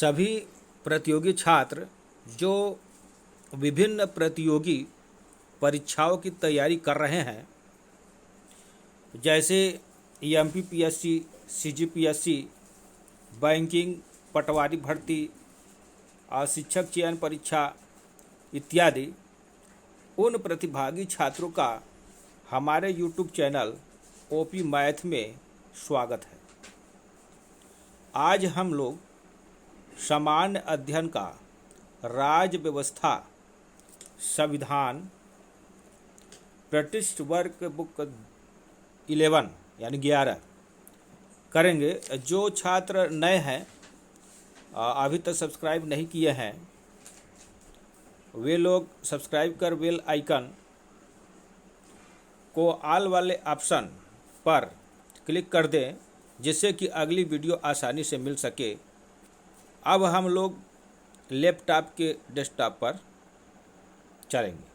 सभी प्रतियोगी छात्र जो विभिन्न प्रतियोगी परीक्षाओं की तैयारी कर रहे हैं, जैसे एमपीपीएससी, सीजीपीएससी, बैंकिंग, पटवारी भर्ती और शिक्षक चयन परीक्षा इत्यादि, उन प्रतिभागी छात्रों का हमारे यूट्यूब चैनल ओपी मैथ में स्वागत है। आज हम लोग सामान्य अध्ययन का राज्य व्यवस्था संविधान प्रतिष्ठ वर्ग बुक 11 यानी 11 करेंगे। जो छात्र नए हैं, अभी तक सब्सक्राइब नहीं किए हैं, वे लोग सब्सक्राइब कर बेल आइकन को ऑल वाले ऑप्शन पर क्लिक कर दें, जिससे कि अगली वीडियो आसानी से मिल सके। अब हम लोग लैपटॉप के डेस्कटॉप पर चलेंगे।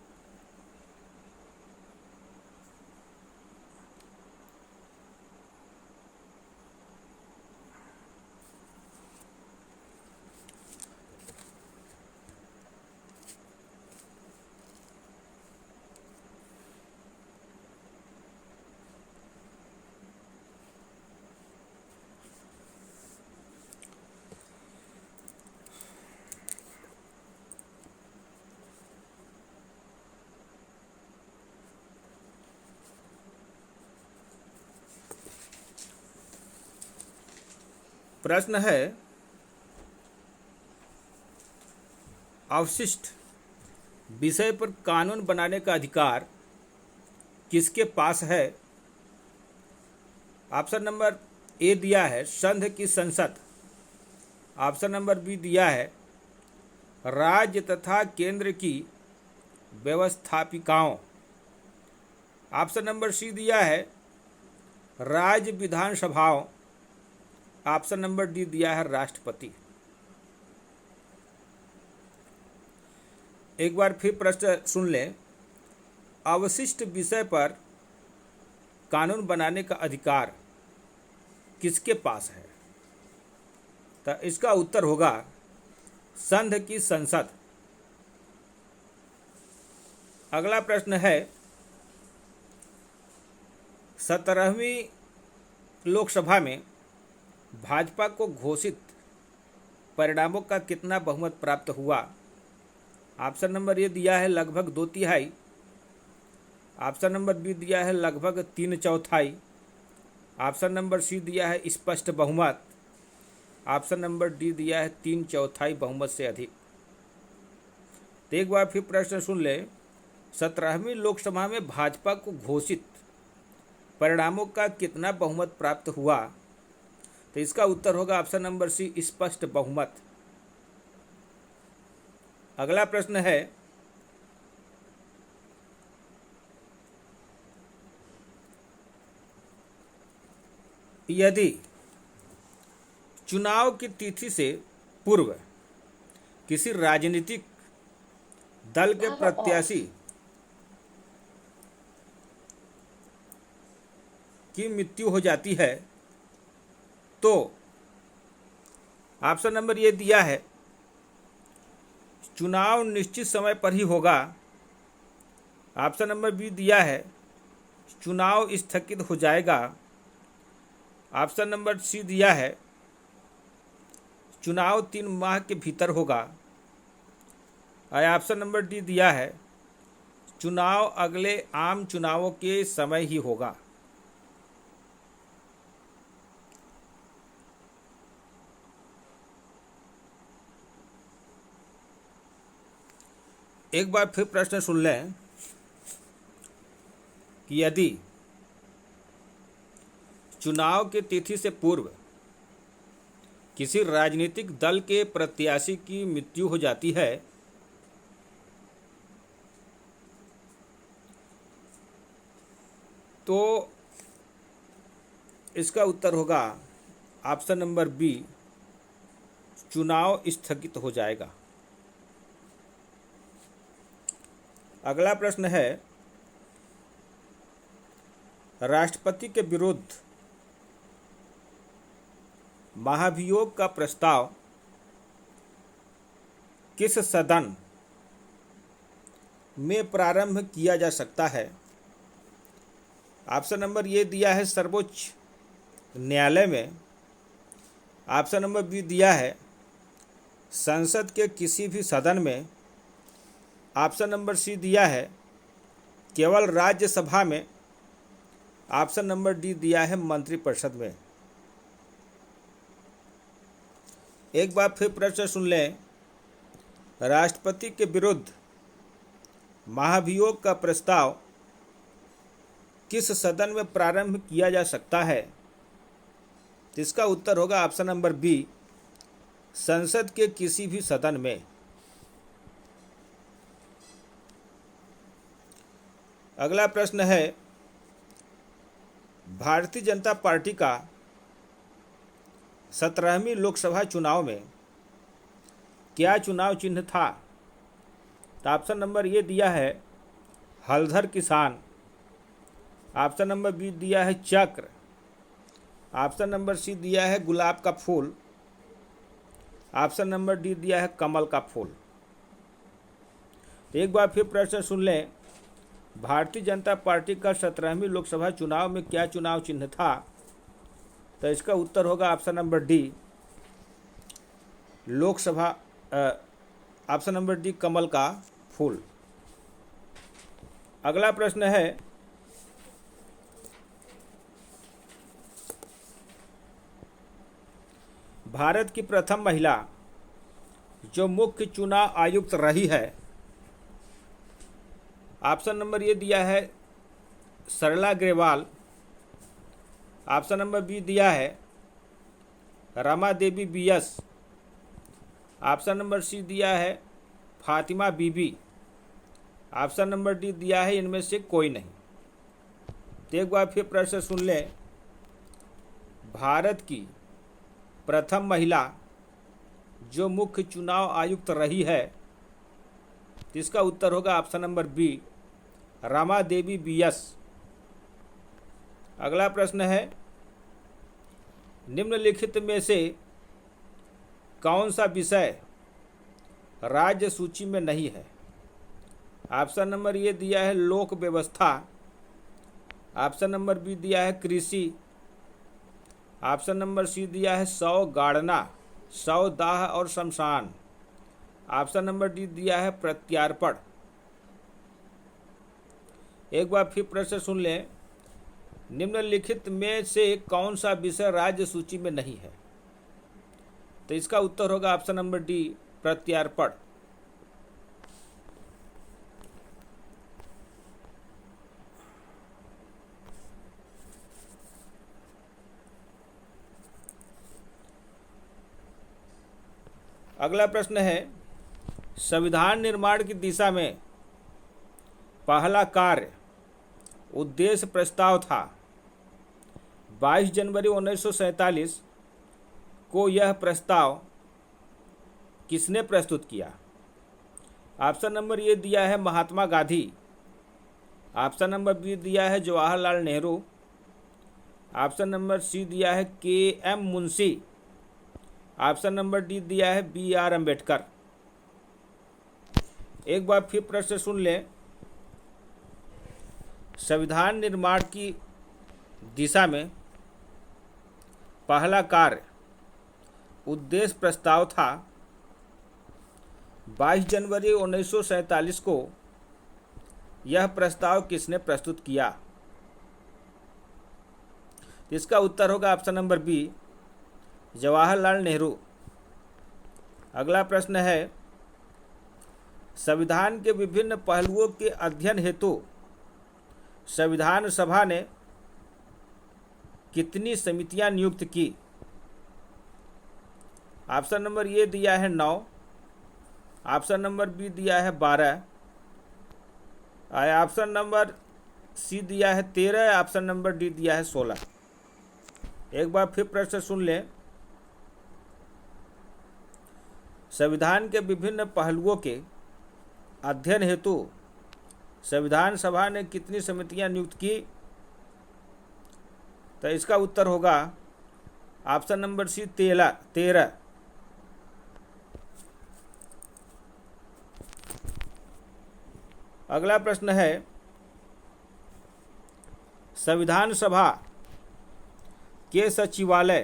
प्रश्न है, अवशिष्ट विषय पर कानून बनाने का अधिकार किसके पास है? ऑप्शन नंबर ए दिया है संघ की संसद, ऑप्शन नंबर बी दिया है राज्य तथा केंद्र की व्यवस्थापिकाओं, ऑप्शन नंबर सी दिया है राज्य विधानसभाओं, ऑप्शन नंबर डी दिया है राष्ट्रपति। एक बार फिर प्रश्न सुन लें। अवशिष्ट विषय पर कानून बनाने का अधिकार किसके पास है? तो इसका उत्तर होगा संघ की संसद। अगला प्रश्न है, 17वीं लोकसभा में भाजपा को घोषित परिणामों का कितना बहुमत प्राप्त हुआ? ऑप्शन नंबर ए दिया है लगभग 2/3, ऑप्शन नंबर बी दिया है लगभग 3/4, ऑप्शन नंबर सी दिया है स्पष्ट बहुमत, ऑप्शन नंबर डी दिया है 3/4 बहुमत से अधिक। तो एक बार फिर प्रश्न सुन ले। 17वीं लोकसभा में भाजपा को घोषित परिणामों का कितना बहुमत प्राप्त हुआ? तो इसका उत्तर होगा ऑप्शन नंबर सी स्पष्ट बहुमत। अगला प्रश्न है, यदि चुनाव की तिथि से पूर्व किसी राजनीतिक दल के प्रत्याशी की मृत्यु हो जाती है तो ऑप्शन नंबर ये दिया है चुनाव निश्चित समय पर ही होगा, ऑप्शन नंबर बी दिया है चुनाव स्थगित हो जाएगा, ऑप्शन नंबर सी दिया है चुनाव 3 माह के भीतर होगा, और ऑप्शन नंबर डी दिया है चुनाव अगले आम चुनावों के समय ही होगा। एक बार फिर प्रश्न सुन लें कि यदि चुनाव की तिथि से पूर्व किसी राजनीतिक दल के प्रत्याशी की मृत्यु हो जाती है तो इसका उत्तर होगा ऑप्शन नंबर बी चुनाव स्थगित हो जाएगा। अगला प्रश्न है, राष्ट्रपति के विरुद्ध महाभियोग का प्रस्ताव किस सदन में प्रारंभ किया जा सकता है? ऑप्शन नंबर ए दिया है सर्वोच्च न्यायालय में। ऑप्शन नंबर बी दिया है संसद के किसी भी सदन में। ऑप्शन नंबर सी दिया है केवल राज्यसभा में। ऑप्शन नंबर डी दिया है मंत्रिपरिषद में। एक बार फिर प्रश्न सुन लें। राष्ट्रपति के विरुद्ध महाभियोग का प्रस्ताव किस सदन में प्रारंभ किया जा सकता है? इसका उत्तर होगा ऑप्शन नंबर बी, संसद के किसी भी सदन में। अगला प्रश्न है, भारतीय जनता पार्टी का 17वीं लोकसभा चुनाव में क्या चुनाव चिन्ह था? तो ऑप्शन नंबर ए दिया है हलधर किसान। ऑप्शन नंबर बी दिया है चक्र। ऑप्शन नंबर सी दिया है गुलाब का फूल। ऑप्शन नंबर डी दिया है कमल का फूल। एक बार फिर प्रश्न सुन लें। भारतीय जनता पार्टी का 17वीं लोकसभा चुनाव में क्या चुनाव चिन्ह था? तो इसका उत्तर होगा option number D, Lok Sabha option number D कमल का फूल। अगला प्रश्न है, भारत की प्रथम महिला जो मुख्य चुनाव आयुक्त रही है। ऑप्शन नंबर ए दिया है सरला अग्रवाल। ऑप्शन नंबर बी दिया है Rama Devi BS। Option number C दिया है फातिमा बीबी। ऑप्शन नंबर डी दिया है इनमें से कोई नहीं। तो एक बार फिर प्रश्न सुन लें। भारत की प्रथम महिला जो मुख्य चुनाव आयुक्त रही है, इसका उत्तर होगा option number B, Rama Devi BS। अगला प्रश्न है, निम्नलिखित में से कौन सा विषय राज्य सूची में नहीं है? ऑप्शन नंबर ए दिया है लोक व्यवस्था। ऑप्शन नंबर बी दिया है कृषि। ऑप्शन नंबर सी दिया है शव गाड़ना, शव दाह और शमशान। ऑप्शन नंबर डी दिया है प्रत्यार्पण। एक बार फिर प्रश्न सुन लें। निम्नलिखित में से कौन सा विषय राज्य सूची में नहीं है? तो इसका उत्तर होगा ऑप्शन नंबर डी, प्रत्यार्पण। अगला प्रश्न है, संविधान निर्माण की दिशा में पहला कार्य उद्देश्य प्रस्ताव था। 22 जनवरी 1947 को यह प्रस्ताव किसने प्रस्तुत किया? ऑप्शन नंबर ए दिया है Mahatma Gandhi. Option number B दिया है Jawaharlal Nehru. Option number C दिया है KM Munshi. Option number D दिया है BR अम्बेडकर। एक बार फिर प्रश्न सुन लें। संविधान निर्माण की दिशा में पहला कार्य उद्देश्य प्रस्ताव था। 22 जनवरी 1947 को यह प्रस्ताव किसने प्रस्तुत किया? इसका उत्तर होगा option number B, Jawaharlal Nehru. अगला प्रश्न है, संविधान के विभिन्न पहलुओं के अध्ययन हेतु संविधान सभा ने कितनी समितियां नियुक्त की? ऑप्शन नंबर ए दिया है 9। ऑप्शन नंबर बी दिया है 12। ऑप्शन नंबर सी दिया है 13। ऑप्शन नंबर डी दिया है 16। एक बार फिर प्रश्न सुन लें। संविधान के विभिन्न पहलुओं के अध्ययन हेतु संविधान सभा ने कितनी समितियां नियुक्त की? तो इसका उत्तर होगा ऑप्शन नंबर सी, 13। अगला प्रश्न है, संविधान सभा के सचिवालय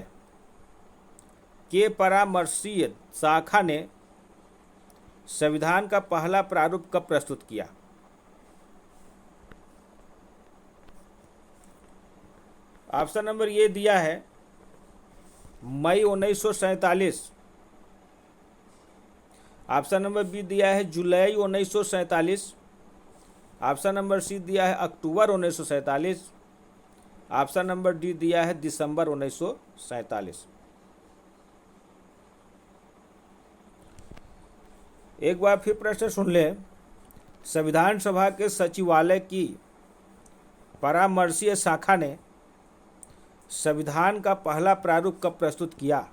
के परामर्शीय शाखा ने संविधान का पहला प्रारूप कब प्रस्तुत किया? ऑप्शन नंबर ए दिया है मई 1947। ऑप्शन नंबर बी दिया है जुलाई 1947। ऑप्शन नंबर सी दिया है अक्टूबर 1947। ऑप्शन नंबर डी दिया है दिसंबर 1947। एक बार फिर प्रश्न सुन लें। संविधान सभा के सचिवालय की परामर्शीय शाखा ने संविधान का पहला प्रारूप कब प्रस्तुत किया?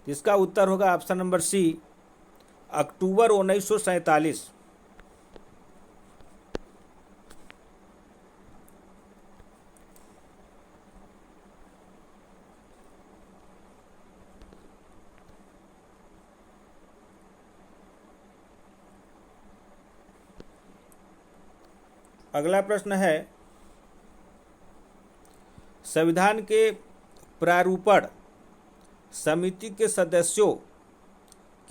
इसका उत्तर होगा ऑप्शन नंबर सी, अक्टूबर 1947। अगला प्रश्न है, संविधान के प्रारूपण समिति के सदस्यों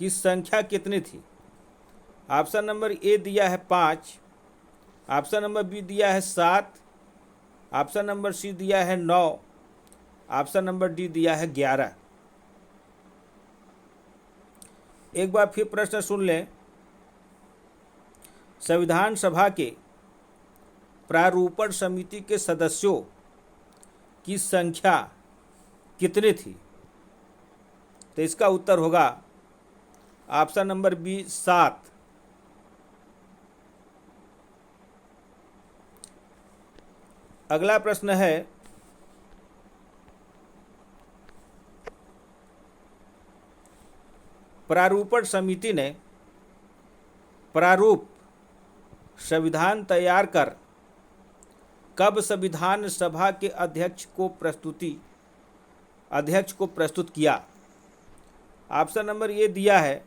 की संख्या कितनी थी? ऑप्शन नंबर ए दिया है 5। ऑप्शन नंबर बी दिया है 7। ऑप्शन नंबर सी दिया है 9। ऑप्शन नंबर डी दिया है 11। एक बार फिर प्रश्न सुन लें। संविधान सभा के प्रारूपण समिति के सदस्यों की संख्या कितनी थी? तो इसका उत्तर होगा ऑप्शन नंबर बी, 7। अगला प्रश्न है, प्रारूपण समिति ने प्रारूप संविधान तैयार कर कब संविधान सभा के अध्यक्ष को प्रस्तुत किया? ऑप्शन नंबर ए दिया है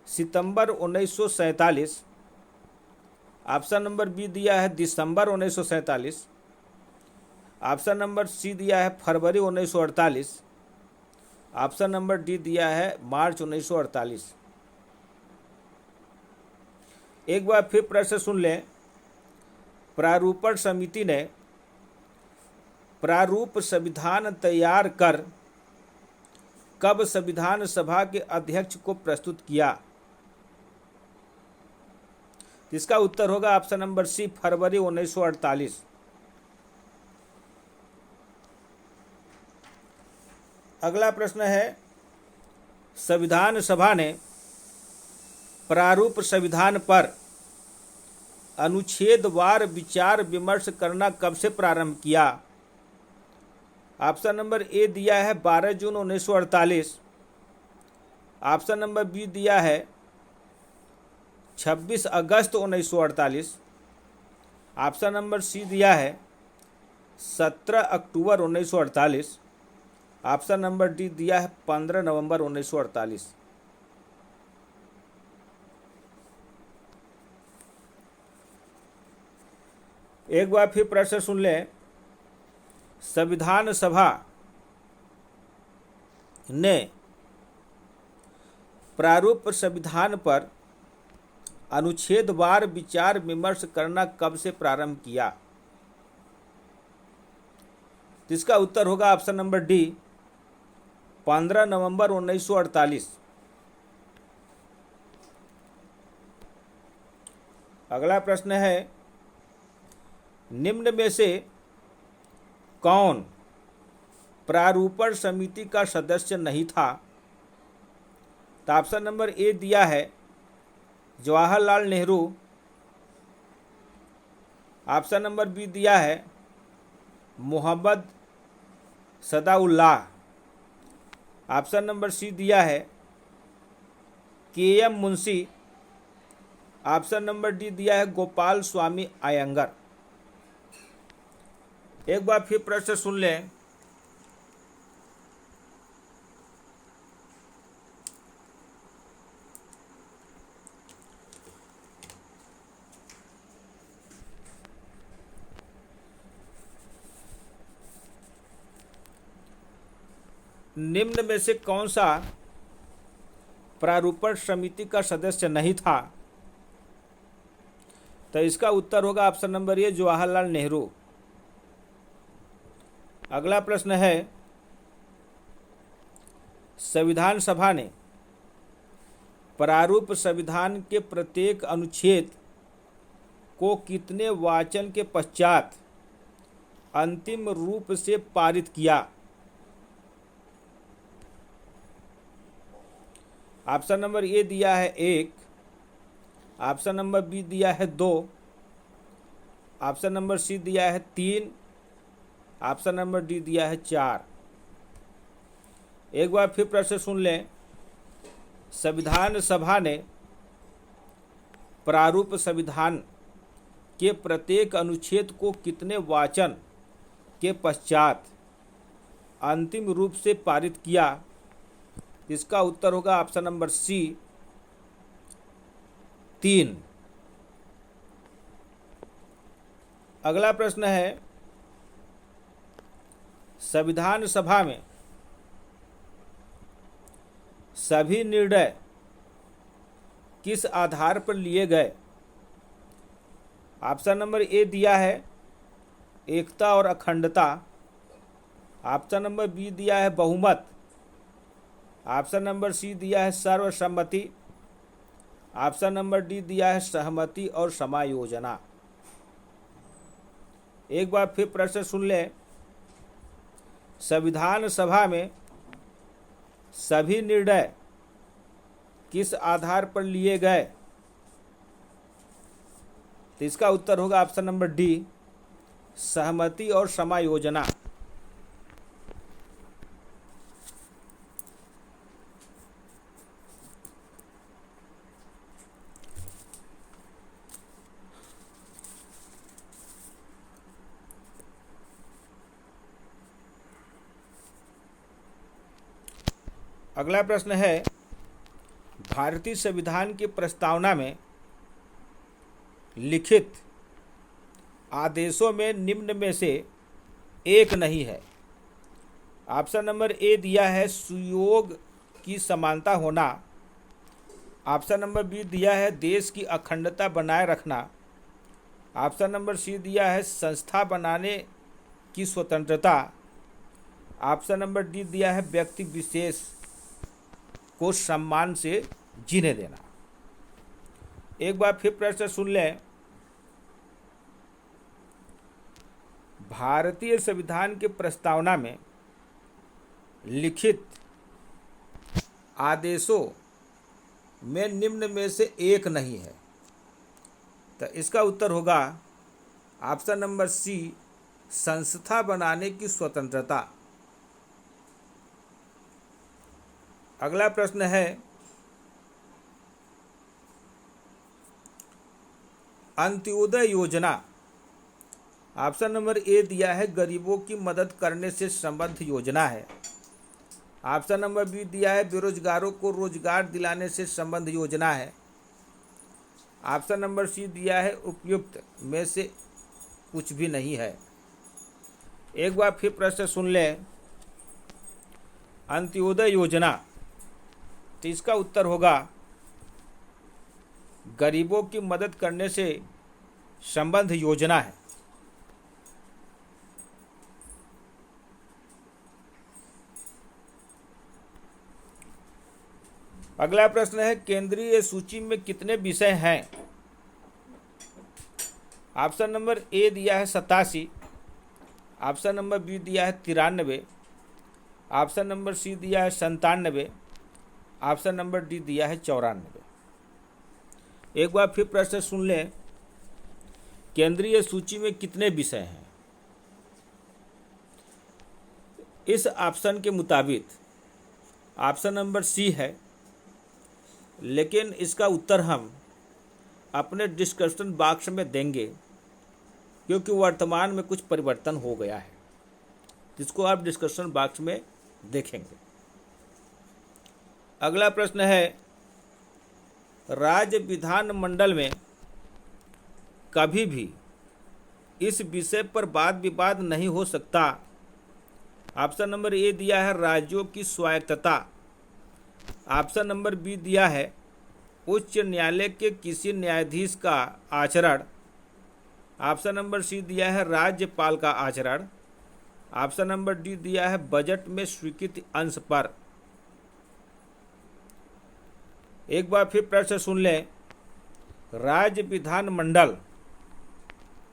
सितंबर 1947। ऑप्शन नंबर बी दिया है दिसंबर 1947। ऑप्शन नंबर सी दिया है फरवरी 1948। ऑप्शन नंबर डी दिया है मार्च 1948। एक बार फिर प्रश्न सुन लें। प्रारूपण समिति ने प्रारूप संविधान तैयार कर कब संविधान सभा के अध्यक्ष को प्रस्तुत किया? इसका उत्तर होगा ऑप्शन नंबर सी, फरवरी 1948। अगला प्रश्न है, संविधान सभा ने प्रारूप संविधान पर अनुच्छेदवार विचार विमर्श करना कब से प्रारंभ किया? ऑप्शन नंबर ए दिया है 12 जून 1948। ऑप्शन नंबर बी दिया है 26 अगस्त 1948। ऑप्शन नंबर सी दिया है 17 अक्टूबर 1948। ऑप्शन नंबर डी दिया है 15 नवंबर 1948। एक बार फिर प्रश्न सुन लें। संविधान सभा ने प्रारूप संविधान पर अनुच्छेदवार विचार विमर्श करना कब से प्रारंभ किया? इसका उत्तर होगा ऑप्शन नंबर डी, 15 नवंबर 1948। अगला प्रश्न है, निम्न में से कौन प्रारूपण समिति का सदस्य नहीं था? तो ऑप्शन नंबर ए दिया है Jawaharlal Nehru. Option number B दिया है Mohammad Sadaullah. Option number C दिया है K M. Munshi. Option number D दिया है गोपाल स्वामी अयंगर। एक बार फिर प्रश्न सुन लें। निम्न में से कौन सा प्रारूपण समिति का सदस्य नहीं था? तो इसका उत्तर होगा option number A, Jawaharlal Nehru. अगला प्रश्न है, संविधान सभा ने प्रारूप संविधान के प्रत्येक अनुच्छेद को कितने वाचन के पश्चात अंतिम रूप से पारित किया? ऑप्शन नंबर ए दिया है 1, ऑप्शन नंबर बी दिया है 2, ऑप्शन नंबर सी दिया है 3, ऑप्शन नंबर डी दिया है 4। एक बार फिर प्रश्न सुन लें। संविधान सभा ने प्रारूप संविधान के प्रत्येक अनुच्छेद को कितने वाचन के पश्चात अंतिम रूप से पारित किया? इसका उत्तर होगा ऑप्शन नंबर सी, 3। अगला प्रश्न है, संविधान सभा में सभी निर्णय किस आधार पर लिए गए? ऑप्शन नंबर ए दिया है एकता और अखंडता, ऑप्शन नंबर बी दिया है बहुमत, ऑप्शन नंबर सी दिया है सर्वसम्मति, ऑप्शन नंबर डी दिया है सहमति और समायोजना। एक बार फिर प्रश्न सुन लें। संविधान सभा में सभी निर्णय किस आधार पर लिए गए? तो इसका उत्तर होगा ऑप्शन नंबर डी, सहमति और समायोजना। अगला प्रश्न है, भारतीय संविधान की प्रस्तावना में लिखित आदेशों में निम्न में से एक नहीं है। ऑप्शन नंबर ए दिया है सुयोग की समानता होना, ऑप्शन नंबर बी दिया है देश की अखंडता बनाए रखना, ऑप्शन नंबर सी दिया है संस्था बनाने की स्वतंत्रता, ऑप्शन नंबर डी दिया है व्यक्ति विशेष को सम्मान से जीने देना। एक बार फिर प्रश्न सुन लें। भारतीय संविधान की प्रस्तावना में लिखित आदेशों में निम्न में से एक नहीं है। तो इसका उत्तर होगा ऑप्शन नंबर सी, संस्था बनाने की स्वतंत्रता। अगला प्रश्न है, अंत्योदय योजना। ऑप्शन नंबर ए दिया है गरीबों की मदद करने से संबद्ध योजना है, ऑप्शन नंबर बी दिया है बेरोजगारों को रोजगार दिलाने से संबद्ध योजना है, ऑप्शन नंबर सी दिया है उपयुक्त में से कुछ भी नहीं है। एक बार फिर प्रश्न सुन लें। अंत्योदय योजना, तो इसका उत्तर होगा गरीबों की मदद करने से संबद्ध योजना है। अगला प्रश्न है, केंद्रीय सूची में कितने विषय हैं? ऑप्शन नंबर ए दिया है 87, ऑप्शन नंबर बी दिया है 93, ऑप्शन नंबर सी दिया है 97, ऑप्शन नंबर डी दिया है 94। एक बार फिर प्रश्न सुन लें। केंद्रीय सूची में कितने विषय हैं? इस ऑप्शन के मुताबिक ऑप्शन नंबर सी है, लेकिन इसका उत्तर हम अपने डिस्कशन बॉक्स में देंगे क्योंकि वर्तमान में कुछ परिवर्तन हो गया है, जिसको आप डिस्कशन बॉक्स में देखेंगे। अगला प्रश्न है, राज्य विधानमंडल में कभी भी इस विषय पर वाद विवाद नहीं हो सकता। ऑप्शन नंबर ए दिया है राज्यों की स्वायत्तता। ऑप्शन नंबर बी दिया है उच्च न्यायालय के किसी न्यायाधीश का आचरण। ऑप्शन नंबर सी दिया है राज्यपाल का आचरण। ऑप्शन नंबर डी दिया है बजट में स्वीकृत अंश पर। एक बार फिर प्रश्न सुन लें, राज्य विधानमंडल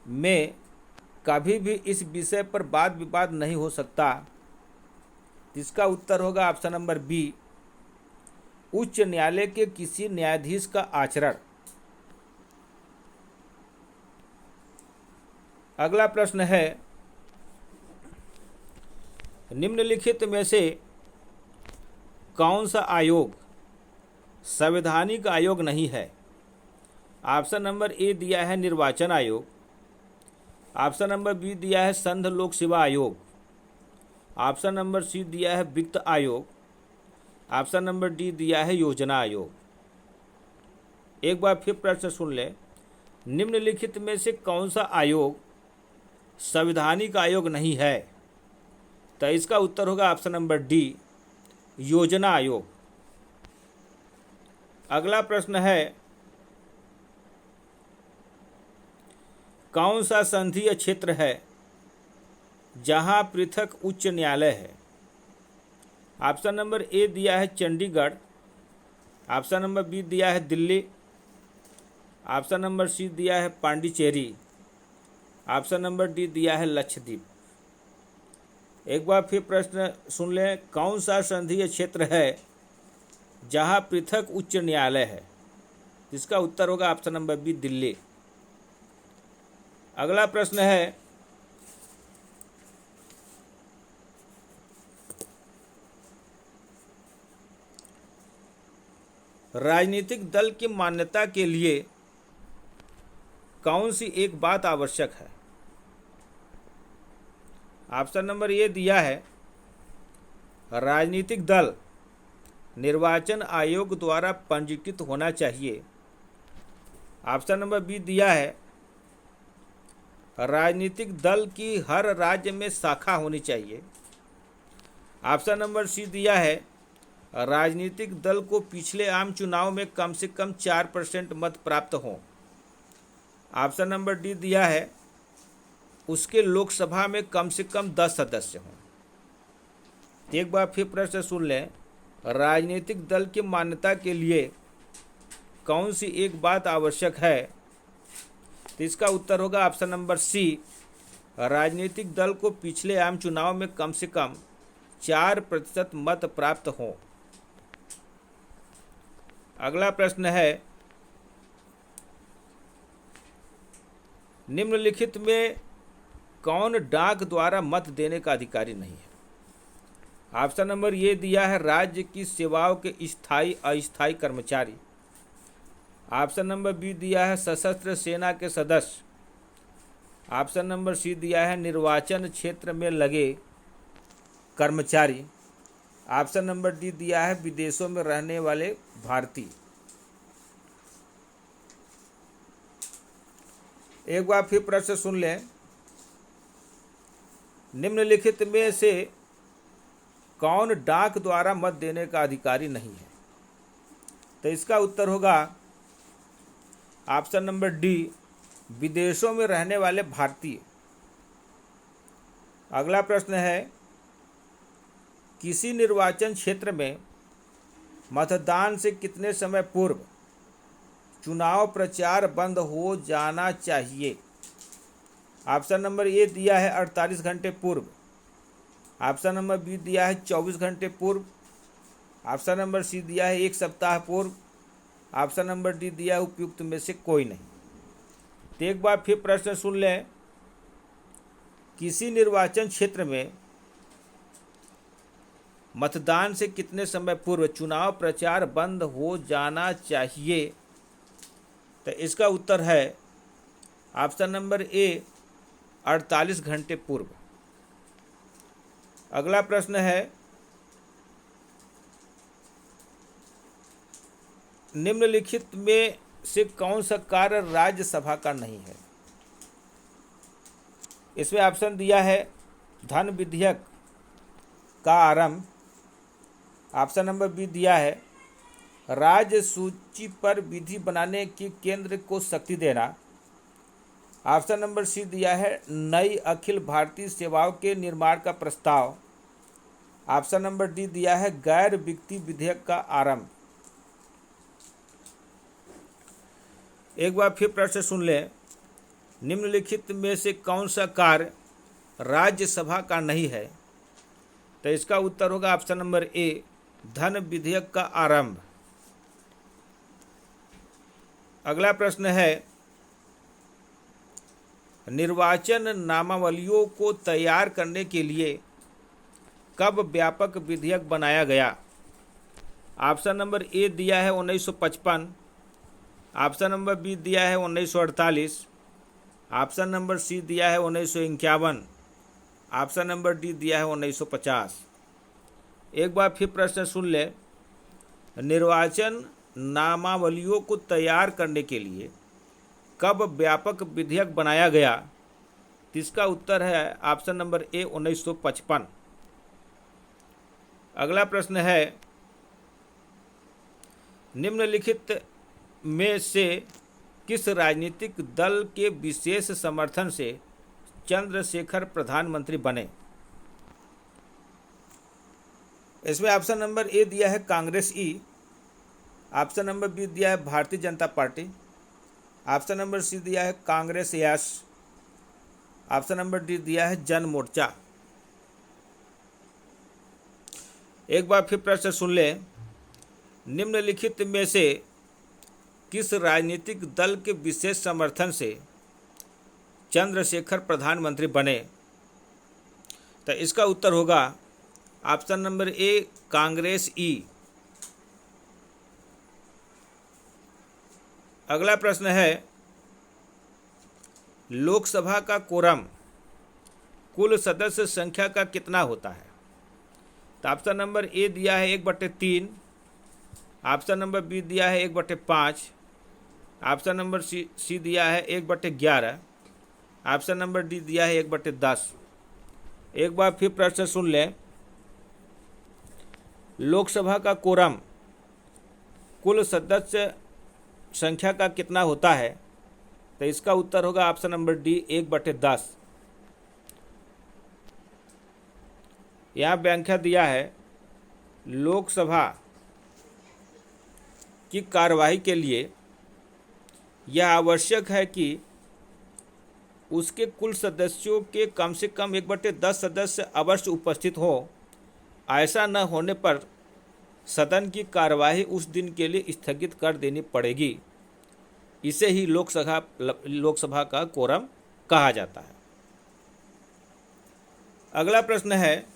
में कभी भी इस विषय पर वाद विवाद नहीं हो सकता। इसका उत्तर होगा ऑप्शन नंबर बी, उच्च न्यायालय के किसी न्यायाधीश का आचरण। अगला प्रश्न है, निम्नलिखित में से कौन सा आयोग संवैधानिक आयोग नहीं है? ऑप्शन नंबर ए दिया है निर्वाचन आयोग। ऑप्शन नंबर बी दिया है संघ लोक सेवा आयोग। ऑप्शन नंबर सी दिया है वित्त आयोग। ऑप्शन नंबर डी दिया है योजना आयोग। एक बार फिर प्रश्न सुन लें, निम्नलिखित में से कौन सा आयोग संवैधानिक आयोग नहीं है? तो इसका उत्तर होगा ऑप्शन नंबर डी, योजना आयोग। अगला प्रश्न है, कौन सा संघीय क्षेत्र है जहां पृथक उच्च न्यायालय है? ऑप्शन नंबर ए दिया है चंडीगढ़। ऑप्शन नंबर बी दिया है दिल्ली। ऑप्शन नंबर सी दिया है पांडिचेरी। ऑप्शन नंबर डी दिया है लक्षद्वीप। एक बार फिर प्रश्न सुन लें, कौन सा संघीय क्षेत्र है जहां पृथक उच्च न्यायालय है? इसका उत्तर होगा ऑप्शन नंबर बी, दिल्ली। अगला प्रश्न है, राजनीतिक दल की मान्यता के लिए कौन सी एक बात आवश्यक है? ऑप्शन नंबर ए दिया है राजनीतिक दल निर्वाचन आयोग द्वारा पंजीकृत होना चाहिए। ऑप्शन नंबर बी दिया है राजनीतिक दल की हर राज्य में शाखा होनी चाहिए। ऑप्शन नंबर सी दिया है राजनीतिक दल को पिछले आम चुनाव में कम से कम 4% मत प्राप्त हों। ऑप्शन नंबर डी दिया है उसके लोकसभा में कम से कम 10 सदस्य हों। एक बार फिर प्रश्न सुन लें, राजनीतिक दल की मान्यता के लिए कौन सी एक बात आवश्यक है? तो इसका उत्तर होगा ऑप्शन नंबर सी, राजनीतिक दल को पिछले आम चुनाव में कम से कम 4% मत प्राप्त हों। अगला प्रश्न है, निम्नलिखित में कौन डाक द्वारा मत देने का अधिकारी नहीं है? ऑप्शन नंबर ए दिया है राज्य की सेवाओं के स्थायी अस्थायी कर्मचारी। ऑप्शन नंबर बी दिया है सशस्त्र सेना के सदस्य। ऑप्शन नंबर सी दिया है निर्वाचन क्षेत्र में लगे कर्मचारी। ऑप्शन नंबर डी दिया है विदेशों में रहने वाले भारतीय। एक बार फिर प्रश्न सुन लें, निम्नलिखित में से कौन डाक द्वारा मत देने का अधिकारी नहीं है? तो इसका उत्तर होगा ऑप्शन नंबर डी, विदेशों में रहने वाले भारतीय। अगला प्रश्न है, किसी निर्वाचन क्षेत्र में मतदान से कितने समय पूर्व चुनाव प्रचार बंद हो जाना चाहिए? ऑप्शन नंबर ए दिया है 48 घंटे पूर्व। ऑप्शन नंबर बी दिया है 24 घंटे पूर्व। ऑप्शन नंबर सी दिया है 1 सप्ताह पूर्व। ऑप्शन नंबर डी दिया है उपयुक्त में से कोई नहीं। तो एक बार फिर प्रश्न सुन लें, किसी निर्वाचन क्षेत्र में मतदान से कितने समय पूर्व चुनाव प्रचार बंद हो जाना चाहिए? तो इसका उत्तर है ऑप्शन नंबर ए, 48 घंटे पूर्व। अगला प्रश्न है, निम्नलिखित में से कौन सा कार्य राज्यसभा का नहीं है? इसमें ऑप्शन दिया है धन विधेयक, का आरंभ। ऑप्शन नंबर बी दिया है राज्य सूची पर विधि बनाने की केंद्र को शक्ति देना। ऑप्शन नंबर सी दिया है नई अखिल भारतीय सेवाओं के निर्माण का प्रस्ताव। ऑप्शन नंबर डी दिया है गैर वित्तीय विधेयक का आरंभ। एक बार फिर प्रश्न सुन लें, निम्नलिखित में से कौन सा कार्य राज्यसभा का नहीं है? तो इसका उत्तर होगा ऑप्शन नंबर ए धन विधेयक का आरंभ। अगला प्रश्न है निर्वाचन नामावलियों को तैयार करने के लिए कब व्यापक विधेयक बनाया गया? ऑप्शन नंबर ए दिया है 1955, ऑप्शन नंबर बी दिया है 1948, ऑप्शन नंबर सी दिया है 1951, ऑप्शन नंबर डी दिया है 1950। एक बार फिर प्रश्न सुन ले, निर्वाचन नामावलियों को तैयार करने के लिए कब व्यापक विधेयक बनाया गया? इसका उत्तर है ऑप्शन नंबर ए 1955। अगला प्रश्न है निम्नलिखित में से किस राजनीतिक दल के विशेष समर्थन से चंद्रशेखर प्रधानमंत्री बने? इसमें ऑप्शन नंबर ए दिया है कांग्रेस ई, ऑप्शन नंबर बी दिया है Bharatiya Janata party, option number C दिया है Congress yes, option number D दिया है जन मोर्चा। एक बार फिर प्रश्न सुन ले, निम्नलिखित में से किस राजनीतिक दल के विशेष समर्थन से चंद्रशेखर प्रधानमंत्री बने? तो इसका उत्तर होगा ऑप्शन नंबर ए कांग्रेस ई। अगला प्रश्न है लोकसभा का कोरम कुल सदस्य संख्या का कितना होता है? तो ऑप्शन नंबर ए दिया है 1/3, ऑप्शन नंबर बी दिया है 1/5, ऑप्शन नंबर सी दिया है 1/11, ऑप्शन नंबर डी दिया है 1/10। एक बार फिर प्रश्न सुन लें, लोकसभा का कोरम कुल सदस्य संख्या का कितना होता है? तो इसका उत्तर होगा ऑप्शन नंबर डी 1/10। यहाँ व्याख्या दिया है लोकसभा की कार्यवाही के लिए यह आवश्यक है कि उसके कुल सदस्यों के कम से कम 1/10 सदस्य अवश्य उपस्थित हो। ऐसा न होने पर सदन की कार्यवाही उस दिन के लिए स्थगित कर देनी पड़ेगी। इसे ही लोकसभा का कोरम कहा जाता है। अगला प्रश्न है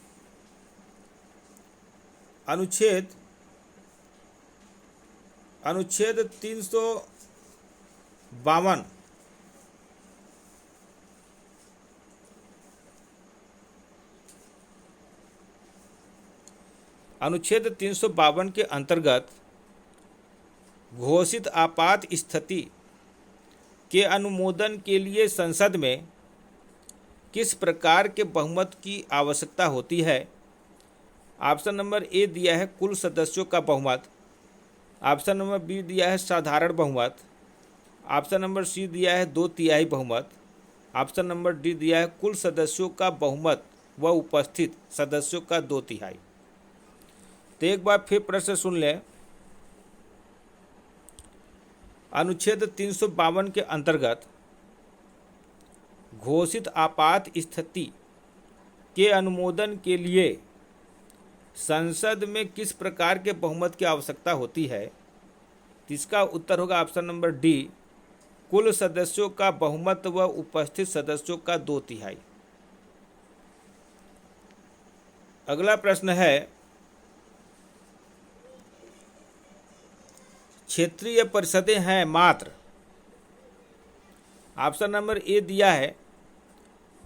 अनुच्छेद 352 अनुच्छेद 352 के अंतर्गत घोषित आपात स्थिति के अनुमोदन के लिए संसद में किस प्रकार के बहुमत की आवश्यकता होती है? ऑप्शन नंबर ए दिया है कुल सदस्यों का बहुमत, ऑप्शन नंबर बी दिया है साधारण बहुमत, ऑप्शन नंबर सी दिया है 2/3 बहुमत, ऑप्शन नंबर डी दिया है कुल सदस्यों का बहुमत व उपस्थित सदस्यों का 2/3। तो एक बार फिर प्रश्न सुन लें, अनुच्छेद 352 के अंतर्गत घोषित आपात स्थिति के अनुमोदन के लिए संसद में किस प्रकार के बहुमत की आवश्यकता होती है? इसका उत्तर होगा ऑप्शन नंबर डी कुल सदस्यों का बहुमत व उपस्थित सदस्यों का 2/3। अगला प्रश्न है क्षेत्रीय परिषदें हैं मात्र। ऑप्शन नंबर ए दिया है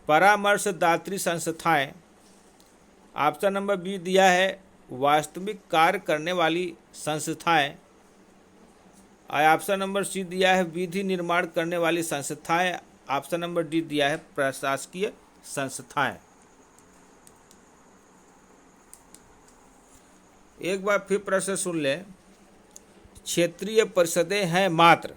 परामर्शदात्री संस्थाएं, ऑप्शन नंबर बी दिया है वास्तविक कार्य करने वाली संस्थाएं, ऑप्शन नंबर सी दिया है विधि निर्माण करने वाली संस्थाएं, ऑप्शन नंबर डी दिया है प्रशासकीय संस्थाएं। एक बार फिर प्रश्न सुन लें। क्षेत्रीय परिषदें हैं मात्र,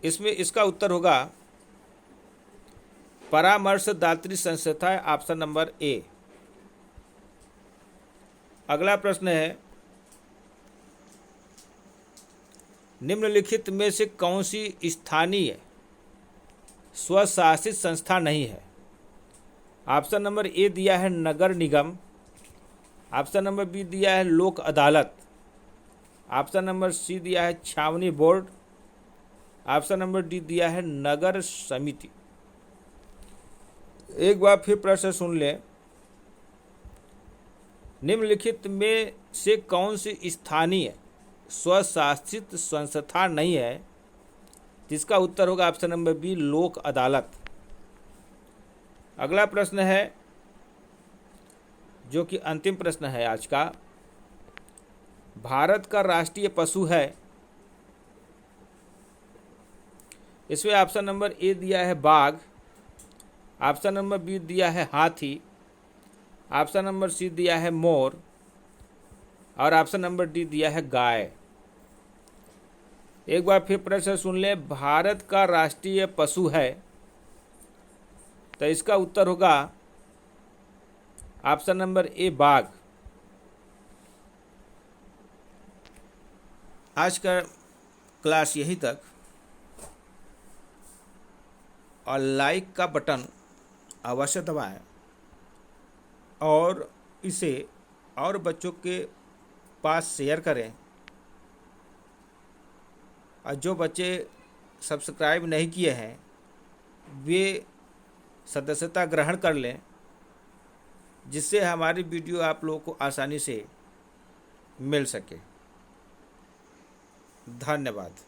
इसमें इसका उत्तर होगा परामर्शदात्री संस्थाएं, ऑप्शन नंबर ए। अगला प्रश्न है, निम्नलिखित में से कौन सी स्थानीय स्वशासित संस्था नहीं है? ऑप्शन नंबर ए दिया है नगर निगम, ऑप्शन नंबर बी दिया है लोक अदालत, ऑप्शन नंबर सी दिया है छावनी बोर्ड, ऑप्शन नंबर डी दिया है नगर समिति। एक बार फिर प्रश्न सुन लें। निम्नलिखित में से कौन सी स्थानीय स्वशासित संस्था नहीं है? जिसका उत्तर होगा ऑप्शन नंबर बी लोक अदालत। अगला प्रश्न है, जो कि अंतिम प्रश्न है आज का। भारत का राष्ट्रीय पशु है, इसमें ऑप्शन नंबर ए दिया है बाघ, ऑप्शन नंबर बी दिया है हाथी, ऑप्शन नंबर सी दिया है मोर और ऑप्शन नंबर डी दिया है गाय। एक बार फिर प्रश्न सुन लें। भारत का राष्ट्रीय पशु है, तो इसका उत्तर होगा ऑप्शन नंबर ए बाघ। आज का क्लास यहीं तक, और लाइक का बटन अवश्य दबाएं और इसे और बच्चों के पास शेयर करें, और जो बच्चे सब्सक्राइब नहीं किए हैं वे सदस्यता ग्रहण कर लें, जिससे हमारी वीडियो आप लोगों को आसानी से मिल सके। धन्यवाद।